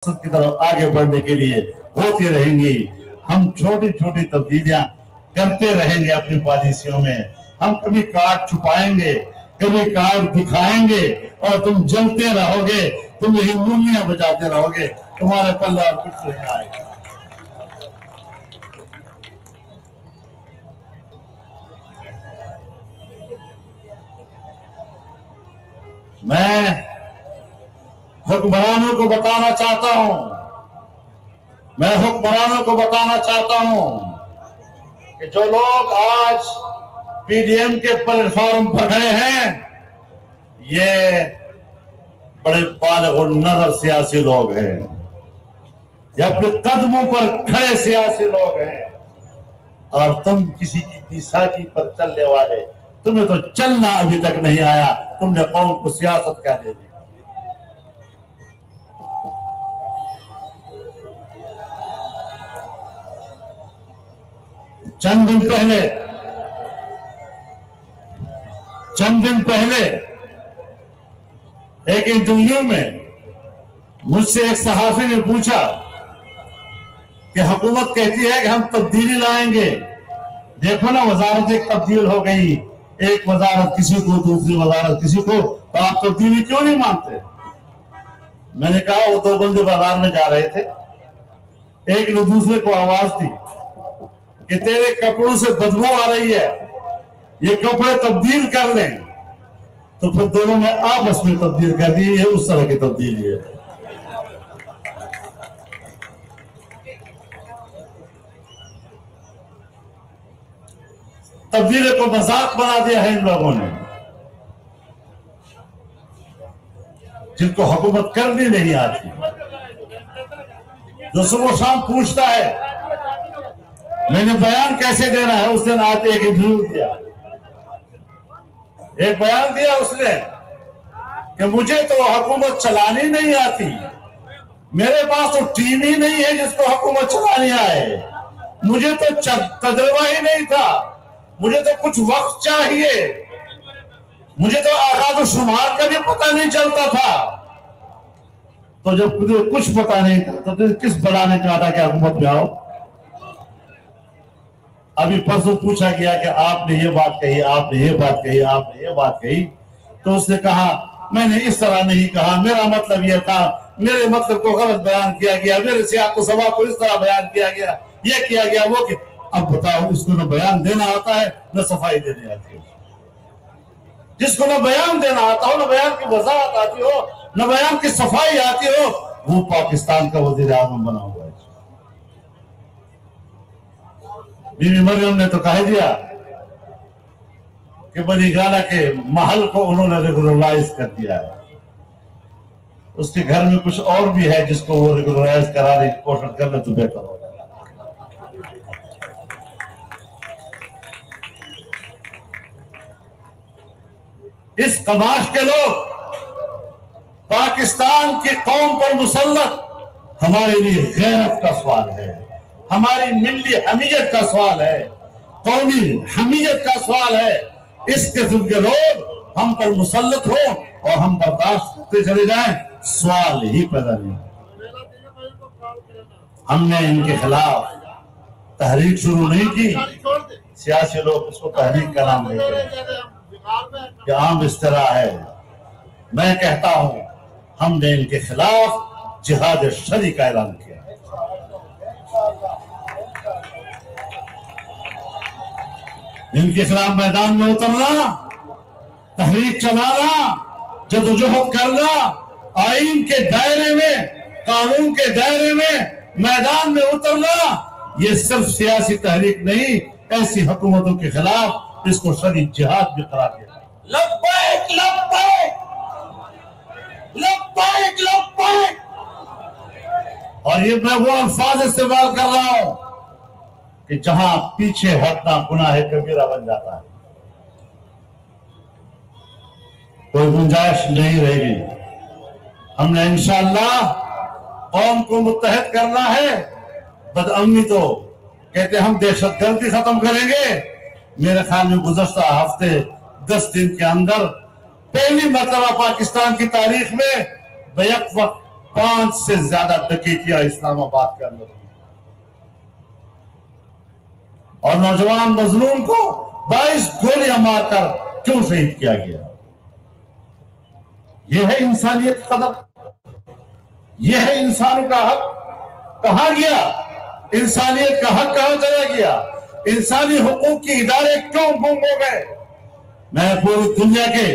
की तरफ आगे बढ़ने के लिए होती रहेंगी। हम छोटी छोटी तब्दीलियां करते रहेंगे अपनी पॉलिसियों में। हम कभी कार्ड छुपाएंगे, कभी कार्ड दिखाएंगे और तुम जलते रहोगे, तुम यही मूलियां बजाते रहोगे, तुम्हारे पल्ले और कुछ नहीं आएगा। मैं हुक्मरानों को बताना चाहता हूं, मैं हुक्मरानों को बताना चाहता हूं कि जो लोग आज पीडीएम के प्लेटफॉर्म पर खड़े हैं, ये बड़े बालिग और नजर सियासी लोग हैं, ये अपने कदमों पर खड़े सियासी लोग हैं और तुम किसी की पिसाची पर चलने वाले। तुम्हें तो चलना अभी तक नहीं आया, तुमने कौम को सियासत क्या दे दी। चंद दिन पहले एक इंटरव्यू में मुझसे एक सहाफी ने पूछा कि हुकूमत कहती है कि हम तब्दीली लाएंगे, देखो ना वजारत एक तब्दील हो गई, एक वजारत किसी को, दूसरी वजारत किसी को, तो आप तब्दीली क्यों नहीं मानते। मैंने कहा वो दो बंदे बाजार में जा रहे थे, एक ने दूसरे को आवाज दी कि तेरे कपड़ों से बदबू आ रही है, ये कपड़े तब्दील कर लें। तो फिर दोनों ने आपस में तब्दील कर दी। ये उस तरह की तब्दीली है। तब्दीली को मजाक बना दिया है इन लोगों ने, जिनको हुकूमत करनी नहीं आती। जो सुबह शाम पूछता है मैंने बयान कैसे देना है, उस दिन आते एक इंटरव्यू दिया, एक बयान दिया उसने कि मुझे तो हुकूमत चलानी नहीं आती, मेरे पास तो टीम ही नहीं है जिसको हुकूमत चलानी आए, मुझे तो तजुर्बा ही नहीं था, मुझे तो कुछ वक्त चाहिए, मुझे तो आगाज शुमार का भी पता नहीं चलता था। तो जब तुझे कुछ पता नहीं था तो तुझे किस बनाने का था कि हुकूमत में आओ। अभी परसों पूछा गया कि आपने ये बात कही, आपने ये बात कही, आपने ये बात कही, तो उसने कहा मैंने इस तरह नहीं कहा, मेरा मतलब ये था, मेरे मतलब को गलत बयान किया गया, मेरे सियाक को सभा को इस तरह बयान किया गया, ये किया गया, वो किया। अब बताओ, इसको न बयान देना आता है न सफाई देनी आती है। जिसको न बयान देना आता हो, न बयान की वजाहत आती हो, न बयान की सफाई आती हो, वो पाकिस्तान का वजीर आजम बना हुआ है। बीबी मरियम ने तो कह दिया कि बनी गाना के महल को उन्होंने रेगुलराइज कर दिया है, उसके घर में कुछ और भी है जिसको वो रेगुलराइज कराने की कोशिश कर ले तो बेहतर होगा। इस कमाश के लोग पाकिस्तान की कौम पर मुसल्लत हमारे लिए गैरत का सवाल है, हमारी मिल्ली हमीयत का सवाल है, कौमी हमीयत का सवाल है। इस किस्म के लोग हम पर मुसल्लत हो और हम बर्दाश्त करते चले जाएं, सवाल ही पैदा नहीं। हमने इनके खिलाफ तहरीक शुरू नहीं की, सियासी लोग इसको तहरीक का नाम देते हैं, ये आम इस्तिरा है। मैं कहता हूं हमने इनके खिलाफ जिहाद शरी का ऐलान किया। इनके खिलाफ मैदान में उतरना, तहरीक चलाना, जदोजहद करना, आईन के दायरे में, कानून के दायरे में मैदान में उतरना, ये सिर्फ सियासी तहरीक नहीं, ऐसी हुकूमतों के खिलाफ इसको शरीफ जिहाद भी करार दिया। लब्बैक लब्बैक लब्बैक लब्बैक। और ये मैं वो अल्फाज इस्तेमाल कर रहा हूं कि जहां पीछे हटना गुनाह कबीरा बन जाता है, कोई गुंजाइश नहीं रहेगी। हमने इंशाअल्लाह कौम को मुत्तहद करना है। बदअमनी तो कहते हम दहशतगर्दी खत्म करेंगे। मेरे ख्याल में गुज़श्ता हफ्ते 10 दिन के अंदर पहली मर्तबा पाकिस्तान की तारीख में बैक वक्त 5 से ज्यादा डकैतियां इस्लामाबाद के अंदर हुई और नौजवान मजलूम को 22 गोलियां मारकर क्यों शहीद किया गया? यह है इंसानियत का कदर, यह है इंसानों का हक। कहां गया इंसानियत का हक? कहां चला गया? इंसानी हुकूक के इदारे क्यों गुम हो गए? मैं पूरी दुनिया के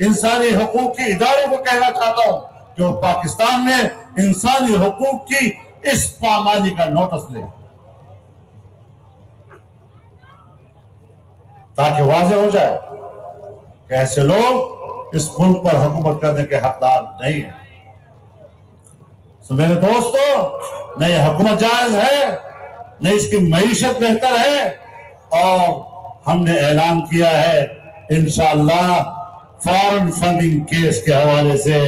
इंसानी हुकूक के इदारों को कहना चाहता हूं कि वो पाकिस्तान में इंसानी हुकूक की इस पामाली का नोटिस ले, ताकि वाज़ेह हो जाए कि ऐसे लोग इस मुल्क पर हुकूमत करने के हकदार नहीं है। तो मेरे दोस्तों, न यह हुकूमत जायज है, न इसकी मईशत बेहतर है, और हमने ऐलान किया है इंशाअल्लाह फॉरेन फंडिंग केस के हवाले से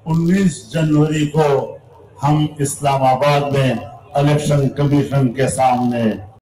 19 जनवरी को हम इस्लामाबाद में इलेक्शन कमीशन के सामने